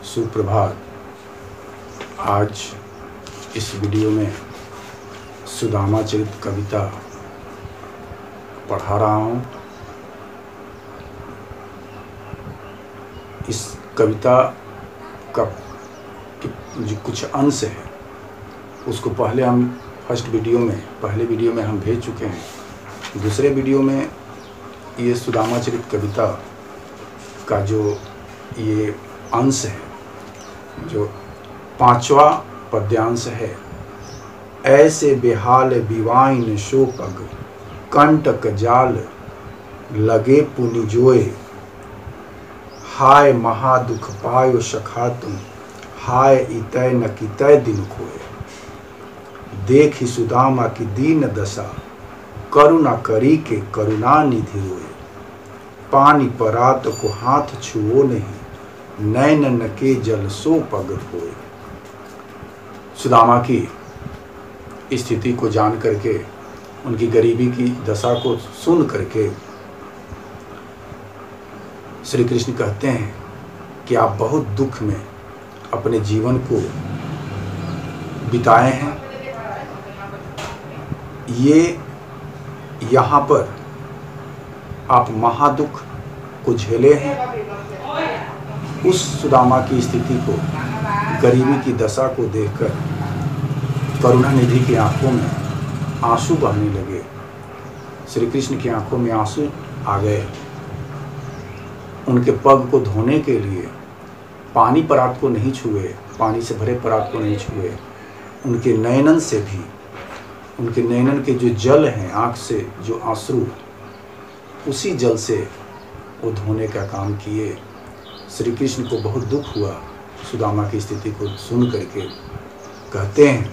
सुप्रभात। आज इस वीडियो में सुदामा चरित कविता पढ़ा रहा हूँ। इस कविता का जो कुछ अंश है उसको पहले पहले वीडियो में हम भेज चुके हैं। दूसरे वीडियो में ये सुदामा चरित कविता का जो ये अंश है, जो 5वां पद्यांश है। ऐसे बेहाल बिवाइन शोपग कंटक जाल लगे पुनि जोए, हाय महादुख पायो सखा तुम, हाय इतय न कितय दिन खोए। देखी सुदामा की दीन दशा, करुणा करी के करुणा निधि रोए। पानी परात को हाथ छुओ नहीं, नैनन के जल सो पग होए। सुदामा की स्थिति को जान करके, उनकी गरीबी की दशा को सुन करके श्री कृष्ण कहते हैं कि आप बहुत दुख में अपने जीवन को बिताए हैं। ये यहाँ पर आप महादुख को झेले हैं। उस सुदामा की स्थिति को, गरीबी की दशा को देखकर करुणा निधि की आंखों में आंसू बहने लगे। श्री कृष्ण की आंखों में आंसू आ गए। उनके पग को धोने के लिए पानी परात को नहीं छुए, पानी से भरे परात को नहीं छुए। उनके नयनन से भी, उनके नयनन के जो जल हैं, आँख से जो आंसू, उसी जल से वो धोने का काम किए। श्री कृष्ण को बहुत दुख हुआ सुदामा की स्थिति को सुन करके। कहते हैं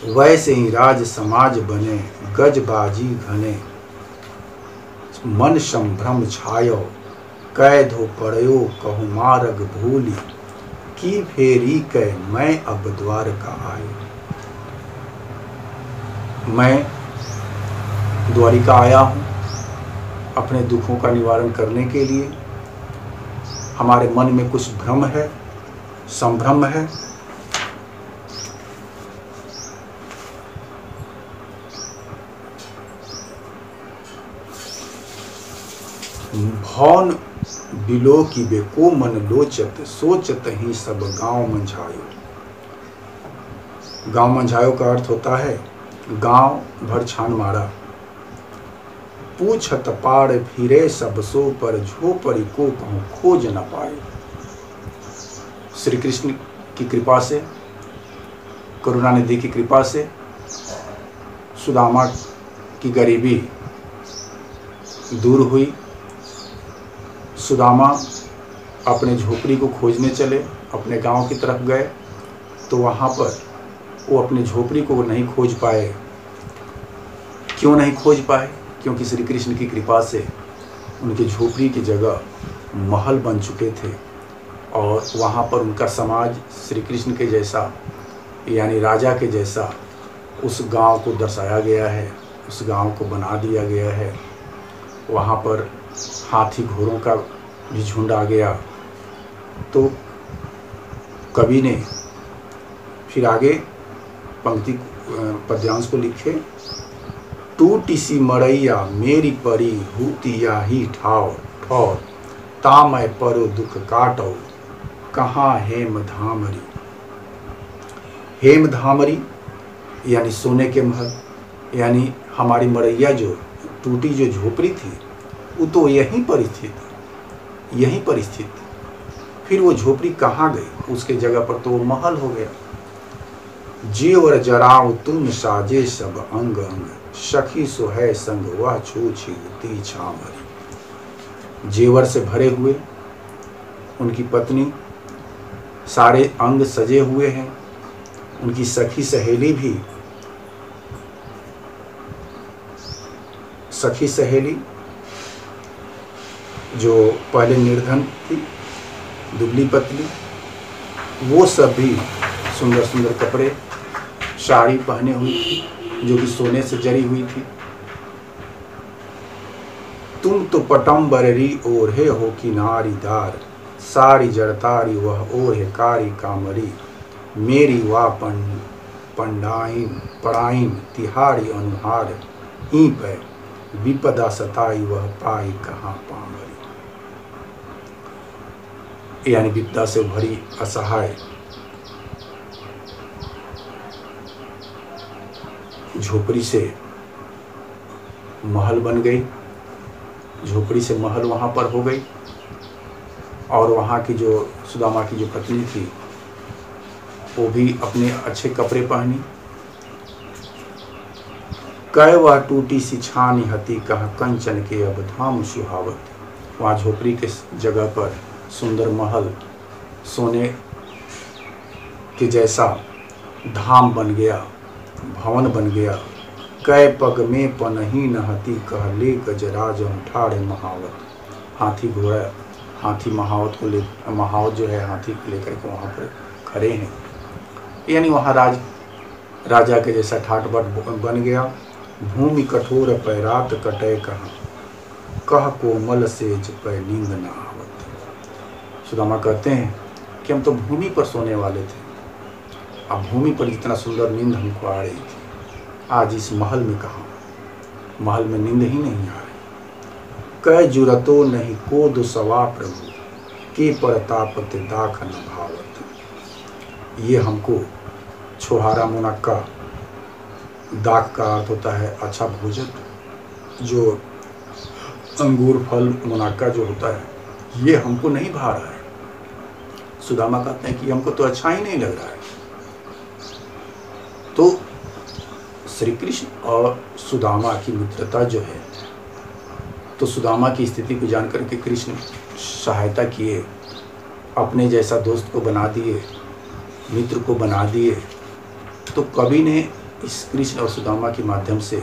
वैसे ही राज समाज बने, गजबाजी घने, मन संभ्रम छायो, कैद हो पड़यो कहु मार्ग भूली, की फेरी कै मैं अब द्वार का आयो। मैं द्वारिका आया हूँ अपने दुखों का निवारण करने के लिए। हमारे मन में कुछ भ्रम है, संभ्रम है। भौन बिलो की बेको मन लोचत, सोचत ही सब गांव मंझायो। गांव मंझायो का अर्थ होता है गांव भर छान मारा। पूछत पाड़ फिरे सब सो पर, झोपड़ी को कहूँ खोज न पाए। श्री कृष्ण की कृपा से, करुणा निधि की कृपा से सुदामा की गरीबी दूर हुई। सुदामा अपने झोपड़ी को खोजने चले, अपने गांव की तरफ गए, तो वहाँ पर वो अपनी झोपड़ी को नहीं खोज पाए। क्यों नहीं खोज पाए? क्योंकि श्री कृष्ण की कृपा से उनकी झोपड़ी की जगह महल बन चुके थे और वहाँ पर उनका समाज श्री कृष्ण के जैसा, यानी राजा के जैसा उस गांव को दर्शाया गया है, उस गांव को बना दिया गया है। वहाँ पर हाथी घोड़ों का भी झुंड आ गया। तो कवि ने फिर आगे पंक्ति पद्यांश को लिखे। टूटी सी मड़ैया मेरी परी, हुतिया ही ठाव ठौर, तामय परो दुख काटो, कहाँ हेम धामरी। हेम धामरी यानी सोने के महल, यानी हमारी मड़ैया जो टूटी जो झोपड़ी थी वो तो यहीं पर स्थित। फिर वो झोपड़ी कहाँ गई? उसके जगह पर तो वो महल हो गया। जेवर जराओ तुम साजे सब अंग अंग, सखी सो है संग वह छूछी ती छामरी। जेवर से भरे हुए उनकी पत्नी, सारे अंग सजे हुए हैं। उनकी सखी सहेली जो पहले निर्धन थी, दुबली पतली, वो सब भी सुंदर सुंदर कपड़े, साड़ी पहने हुई थी जो कि सोने से जरी हुई थी। तुम तो पटम्बरी ओढ़े हो किनारीदार, सारी जड़तारी वह ओहे कारी कामरी, मेरी वा पंडाइन पड़ाइन तिहारी अनुहार, ही पे विपदा सताई वह पाई कहाँ पामरी। यानी विपदा से भरी असहाय झोपड़ी से महल बन गई, झोपड़ी से महल वहाँ पर हो गई। और वहाँ की जो सुदामा की जो पत्नी थी वो भी अपने अच्छे कपड़े पहनी। कै वह टूटी सी छानी हती, कह कंचन के अब धाम सुहावत। वहाँ झोपड़ी के जगह पर सुंदर महल सोने के जैसा धाम बन गया, भवन बन गया। कै पग में पनही नहती, कह ले गजराज ठाड़े महावत। हाथी घोड़ा, हाथी महावत को ले, महावत जो है हाथी को लेकर के वहाँ पर खड़े हैं। यानी वहाँ राजा के जैसा ठाट बन गया। भूमि कठोर पैरात कटे कहाँ, कह कोमल सेज पै नींद न आवत। सुदामा कहते हैं कि हम तो भूमि पर सोने वाले थे, अब भूमि पर जितना सुंदर नींद हमको आ रही थी, आज इस महल में कहाँ, महल में नींद ही नहीं आ रही। कै जुरतो नहीं को दुसवा प्रभु, के परतापत दाख न भावत। ये हमको छोहारा मुनक्का, दाख का अर्थ होता है अच्छा भोजन, जो अंगूर फल मुनक्का जो होता है, ये हमको नहीं भा रहा है। सुदामा कहते हैं कि हमको तो अच्छा ही नहीं लग रहा है। तो श्री कृष्ण और सुदामा की मित्रता जो है, तो सुदामा की स्थिति को जानकर के कृष्ण सहायता किए, अपने जैसा दोस्त को बना दिए, मित्र को बना दिए। तो कवि ने इस कृष्ण और सुदामा के माध्यम से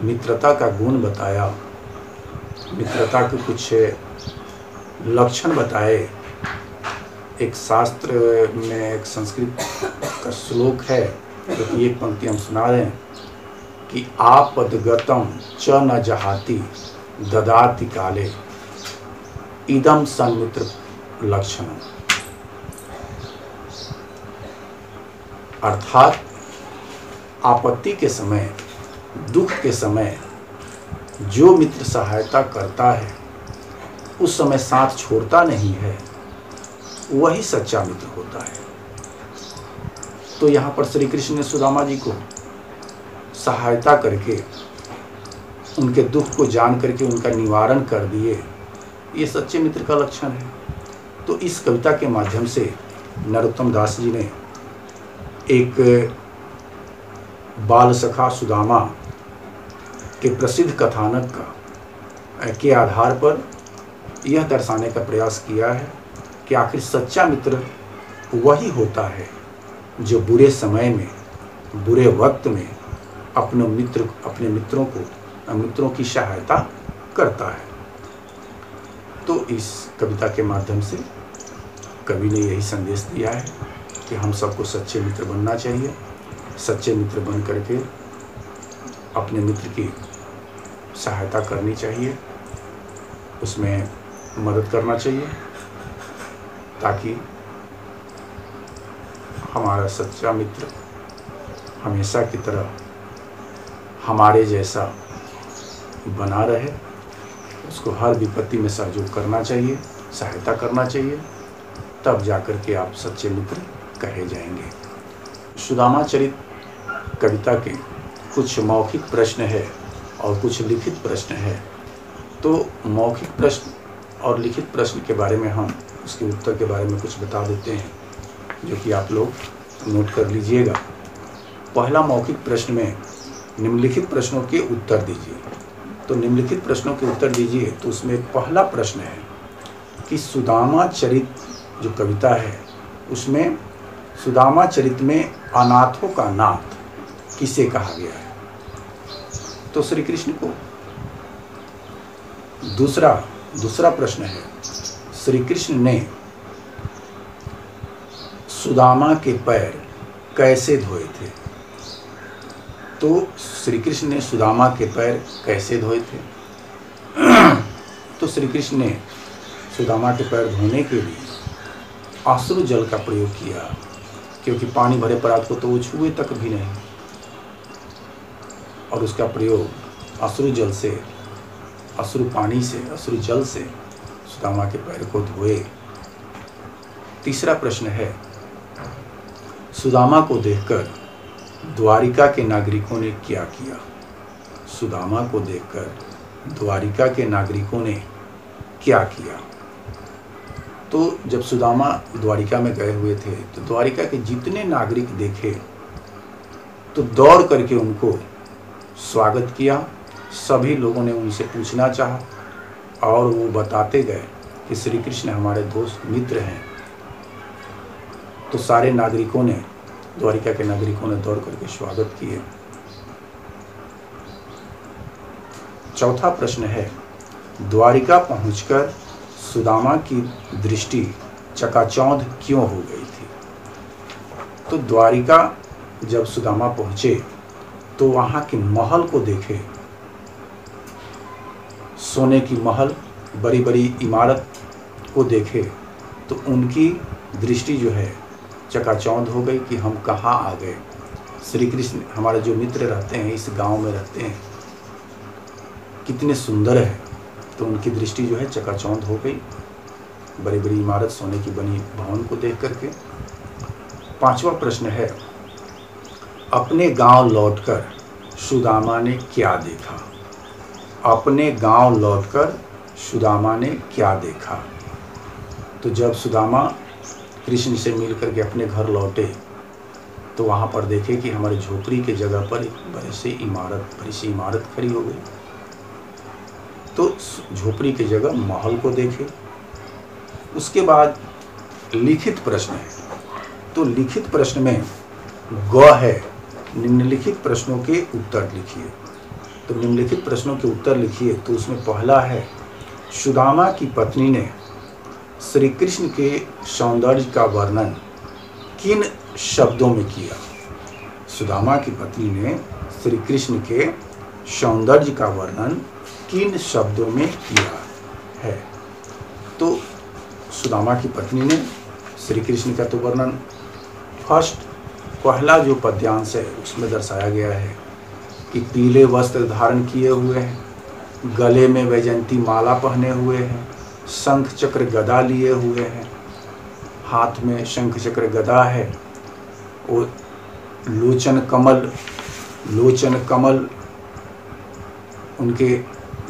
मित्रता का गुण बताया, मित्रता के कुछ लक्षण बताए। एक शास्त्र में एक संस्कृत का श्लोक है, जो कि एक पंक्ति हम सुना रहे हैं कि आपदगतम च न जहाति ददाति काले, इदम सन्मित्र लक्षणम। अर्थात आपत्ति के समय, दुख के समय जो मित्र सहायता करता है, उस समय साथ छोड़ता नहीं है, वही सच्चा मित्र होता है। तो यहाँ पर श्री कृष्ण ने सुदामा जी को सहायता करके, उनके दुख को जान करके उनका निवारण कर दिए, ये सच्चे मित्र का लक्षण है। तो इस कविता के माध्यम से नरोत्तम दास जी ने एक बाल सखा सुदामा के प्रसिद्ध कथानक के आधार पर यह दर्शाने का प्रयास किया है कि आखिर सच्चा मित्र वही होता है जो बुरे समय में, बुरे वक्त में अपने मित्रों की सहायता करता है। तो इस कविता के माध्यम से कवि ने यही संदेश दिया है कि हम सबको सच्चे मित्र बनना चाहिए, सच्चे मित्र बन करके अपने मित्र की सहायता करनी चाहिए, उसमें मदद करना चाहिए, ताकि हमारा सच्चा मित्र हमेशा की तरह हमारे जैसा बना रहे। उसको हर विपत्ति में सहयोग करना चाहिए, सहायता करना चाहिए, तब जाकर के आप सच्चे मित्र कहे जाएंगे। सुदामा चरित कविता के कुछ मौखिक प्रश्न है और कुछ लिखित प्रश्न है। तो मौखिक प्रश्न और लिखित प्रश्न के बारे में हम उसके उत्तर के बारे में कुछ बता देते हैं, जो कि आप लोग नोट कर लीजिएगा। पहला मौखिक प्रश्न में निम्नलिखित प्रश्नों के उत्तर दीजिए। तो निम्नलिखित प्रश्नों के उत्तर दीजिए। तो उसमें पहला प्रश्न है कि सुदामा चरित जो कविता है, उसमें सुदामा चरित में अनाथों का नाथ किसे कहा गया है? तो श्री कृष्ण को। दूसरा प्रश्न है, श्री कृष्ण ने सुदामा के पैर कैसे धोए थे? तो श्री कृष्ण ने सुदामा के पैर कैसे धोए थे? तो श्री कृष्ण ने सुदामा के पैर धोने के लिए अश्रु जल का प्रयोग किया, क्योंकि पानी भरे परात को तो वो छुए तक भी नहीं, और उसका प्रयोग अश्रु जल से, अश्रु पानी से, अश्रु जल से सुदामा के पैर को धोए। तीसरा प्रश्न है, सुदामा को देखकर द्वारिका के नागरिकों ने क्या किया? सुदामा को देखकर द्वारिका के नागरिकों ने क्या किया? तो जब सुदामा द्वारिका में गए हुए थे तो द्वारिका के जितने नागरिक देखे तो दौड़ करके उनको स्वागत किया। सभी लोगों ने उनसे पूछना चाहा और वो बताते गए कि श्री कृष्ण हमारे दोस्त मित्र हैं। तो सारे नागरिकों ने, द्वारिका के नागरिकों ने दौड़ करके स्वागत किए। चौथा प्रश्न है, द्वारिका पहुंचकर सुदामा की दृष्टि चकाचौंध क्यों हो गई थी? तो द्वारिका जब सुदामा पहुंचे तो वहां के महल को देखे, सोने की महल, बड़ी बड़ी इमारत को देखे तो उनकी दृष्टि जो है चकाचौंध हो गई कि हम कहाँ आ गए। श्री कृष्ण हमारे जो मित्र रहते हैं, इस गांव में रहते हैं, कितने सुंदर है। तो उनकी दृष्टि जो है चकाचौंध हो गई, बड़ी बड़ी इमारत, सोने की बनी भवन को देख करके। पांचवा प्रश्न है, अपने गांव लौटकर सुदामा ने क्या देखा? अपने गांव लौटकर सुदामा ने क्या देखा? तो जब सुदामा कृष्ण से मिल करके अपने घर लौटे तो वहाँ पर देखे कि हमारे झोपड़ी के जगह पर एक बड़ी सी इमारत खड़ी हो गई। तो झोपड़ी की जगह महल को देखे। उसके बाद लिखित प्रश्न है, तो लिखित प्रश्न में ग है, निम्नलिखित प्रश्नों के उत्तर लिखिए। तो निम्नलिखित प्रश्नों के उत्तर लिखिए। तो उसमें पहला है, सुदामा की पत्नी ने श्री कृष्ण के सौंदर्य का वर्णन किन शब्दों में किया? सुदामा की पत्नी ने श्री कृष्ण के सौंदर्य का वर्णन किन शब्दों में किया है? तो सुदामा की पत्नी ने श्री कृष्ण का तो वर्णन फर्स्ट पहला जो पद्यांश है उसमें दर्शाया गया है कि पीले वस्त्र धारण किए हुए हैं, गले में वैजयंती माला पहने हुए हैं, शंख चक्र गदा लिए हुए हैं, हाथ में शंख चक्र गदा है, और लोचन कमल उनके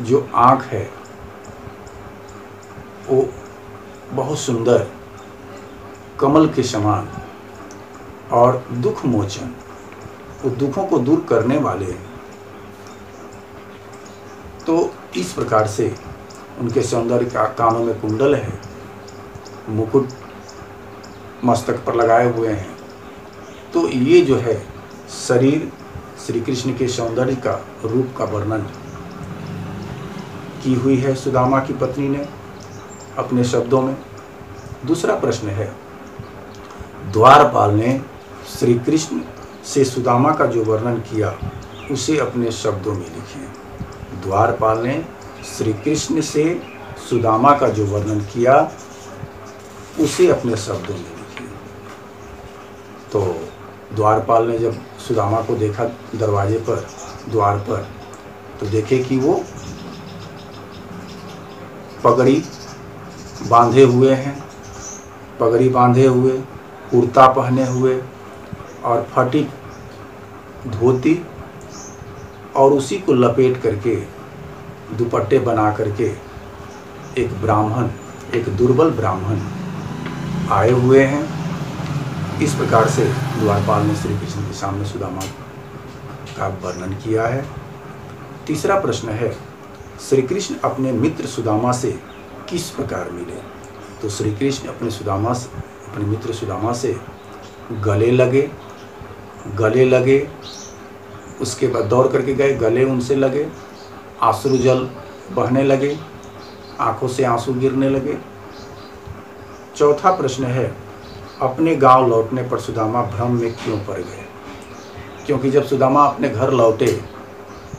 जो आँख है वो बहुत सुंदर कमल के समान, और दुख मोचन, वो दुखों को दूर करने वाले हैं। तो इस प्रकार से उनके सौंदर्य का, कानों में कुंडल है, मुकुट मस्तक पर लगाए हुए हैं। तो ये जो है शरीर श्री कृष्ण के सौंदर्य का, रूप का वर्णन की हुई है सुदामा की पत्नी ने अपने शब्दों में। दूसरा प्रश्न है, द्वारपाल ने श्री कृष्ण से सुदामा का जो वर्णन किया उसे अपने शब्दों में लिखिए। द्वारपाल ने श्री कृष्ण से सुदामा का जो वर्णन किया उसे अपने शब्दों में लिखिए। तो द्वारपाल ने जब सुदामा को देखा दरवाजे पर, द्वार पर, तो देखे कि वो पगड़ी बांधे हुए हैं, पगड़ी बांधे हुए, कुर्ता पहने हुए और फटी धोती, और उसी को लपेट करके दुपट्टे बना करके एक ब्राह्मण, एक दुर्बल ब्राह्मण आए हुए हैं। इस प्रकार से द्वारपाल ने श्री कृष्ण के सामने सुदामा का वर्णन किया है। तीसरा प्रश्न है, श्री कृष्ण अपने मित्र सुदामा से किस प्रकार मिले? तो श्री कृष्ण अपने मित्र सुदामा से गले लगे, उसके बाद दौड़ करके गए, गले उनसे लगे, आंसू जल बहने लगे, आंखों से आंसू गिरने लगे। चौथा प्रश्न है, अपने गांव लौटने पर सुदामा भ्रम में क्यों पड़ गए? क्योंकि जब सुदामा अपने घर लौटे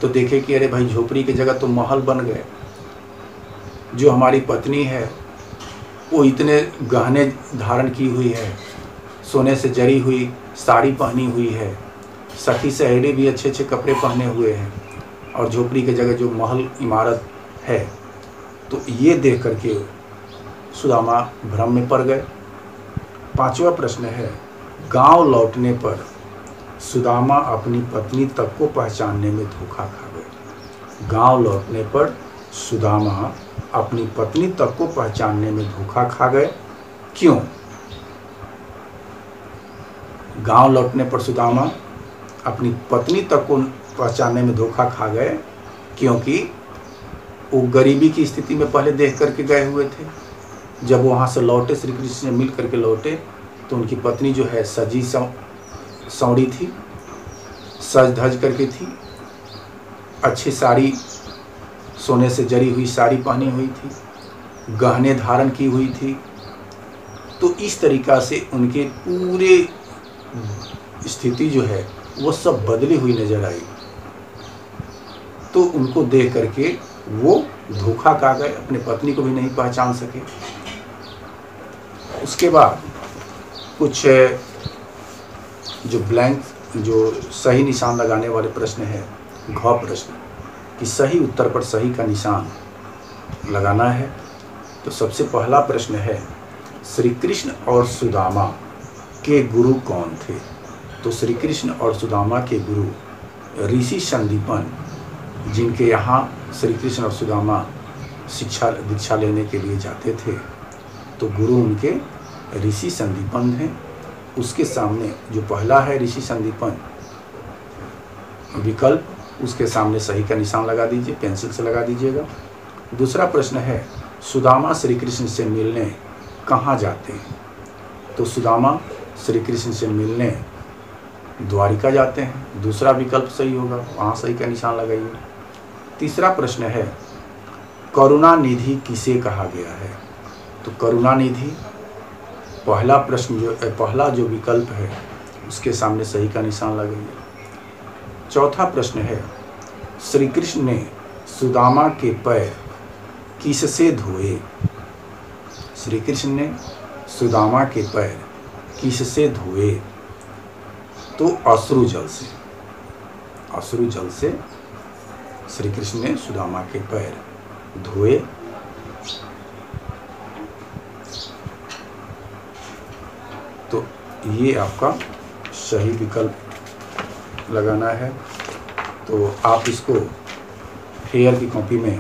तो देखे कि अरे भाई झोपड़ी की जगह तो महल बन गए, जो हमारी पत्नी है वो इतने गहने धारण की हुई है, सोने से जरी हुई साड़ी पहनी हुई है, सखी सहेली भी अच्छे अच्छे कपड़े पहने हुए हैं, और झोपड़ी की जगह जो महल इमारत है। तो ये देख करके सुदामा भ्रम में पड़ गए। 5वां प्रश्न है, गांव लौटने पर सुदामा अपनी पत्नी तक को पहचानने में धोखा खा गए। गांव लौटने पर सुदामा अपनी पत्नी तक को पहचानने में धोखा खा गए। क्यों? गांव लौटने पर सुदामा अपनी पत्नी तक को पहचानने में धोखा खा गए क्योंकि वो गरीबी की स्थिति में पहले देख करके गए हुए थे। जब वहाँ से लौटे, श्री कृष्ण से मिल करके लौटे, तो उनकी पत्नी जो है सजी सौड़ी थी, सज धज करके थी, अच्छी साड़ी, सोने से जरी हुई साड़ी पहनी हुई थी, गहने धारण की हुई थी। तो इस तरीक़ा से उनके पूरे स्थिति जो है वो सब बदली हुई नजर आई। तो उनको देख करके वो धोखा खा गए, अपने पत्नी को भी नहीं पहचान सके। उसके बाद कुछ जो ब्लैंक, जो सही निशान लगाने वाले प्रश्न है, घ प्रश्न, कि सही उत्तर पर सही का निशान लगाना है। तो सबसे पहला प्रश्न है, श्री कृष्ण और सुदामा के गुरु कौन थे? तो श्री कृष्ण और सुदामा के गुरु ऋषि संदीपन, जिनके यहाँ श्री कृष्ण और सुदामा दीक्षा लेने के लिए जाते थे, तो गुरु उनके ऋषि संदीपन हैं। उसके सामने जो पहला है ऋषि संदीपन विकल्प, उसके सामने सही का निशान लगा दीजिए, पेंसिल से लगा दीजिएगा। दूसरा प्रश्न है, सुदामा श्री कृष्ण से मिलने कहाँ जाते हैं? तो सुदामा श्री कृष्ण से मिलने द्वारिका जाते हैं, दूसरा विकल्प सही होगा, वहाँ सही का निशान लगाइए। तीसरा प्रश्न है, करुणा निधि किसे कहा गया है? तो करुणा निधि, पहला प्रश्न पहला जो विकल्प है उसके सामने सही का निशान लगाइए। चौथा प्रश्न है, श्री कृष्ण ने सुदामा के पैर किससे धोए? श्री कृष्ण ने सुदामा के पैर किससे धोए? तो अश्रु जल से। अश्रु जल से श्री कृष्ण ने सुदामा के पैर धोए। तो ये आपका सही विकल्प लगाना है। तो आप इसको फेयर की कॉपी में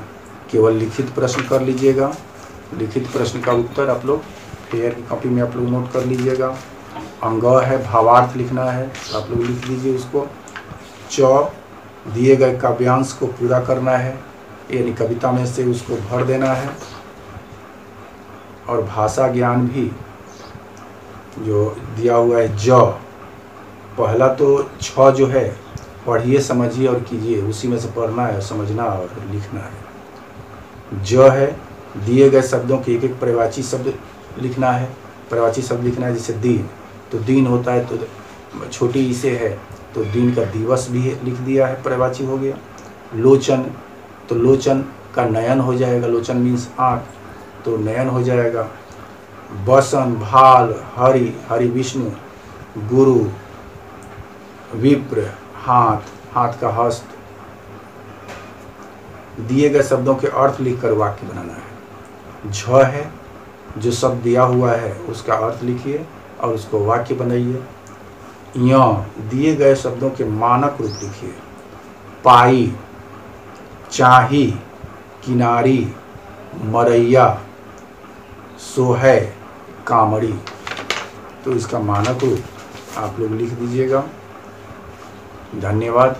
केवल लिखित प्रश्न कर लीजिएगा। लिखित प्रश्न का उत्तर आप लोग फेयर की कॉपी में आप लोग नोट कर लीजिएगा। अंग है, भावार्थ लिखना है, आप लोग लिख लीजिए उसको। च, दिए गए काव्यांश को पूरा करना है, यानी कविता में से उसको भर देना है। और भाषा ज्ञान भी जो दिया हुआ है, ज, पहला तो छ जो है पढ़िए, समझिए और कीजिए, उसी में से पढ़ना है, समझना और लिखना है। ज है, दिए गए शब्दों के एक एक पर्यायवाची शब्द लिखना है। पर्यायवाची शब्द लिखना है, जैसे दिन, तो दिन होता है तो छोटी ई से है, तो दिन का दिवस भी लिख दिया है, पर्यायवाची हो गया। लोचन, तो लोचन का नयन हो जाएगा, लोचन मीन्स आँख, तो नयन हो जाएगा। बसन, भाल, हरि, हरि विष्णु, गुरु, विप्र, हाथ, हाथ का हस्त। दिए गए शब्दों के अर्थ लिखकर वाक्य बनाना है। झ है, जो शब्द दिया हुआ है उसका अर्थ लिखिए और उसको वाक्य बनाइए। य, दिए गए शब्दों के मानक रूप लिखिए। पाई, चाही, किनारी, मरैया, सोहै, कामड़ी। तो इसका मानक रूप आप लोग लिख दीजिएगा। धन्यवाद।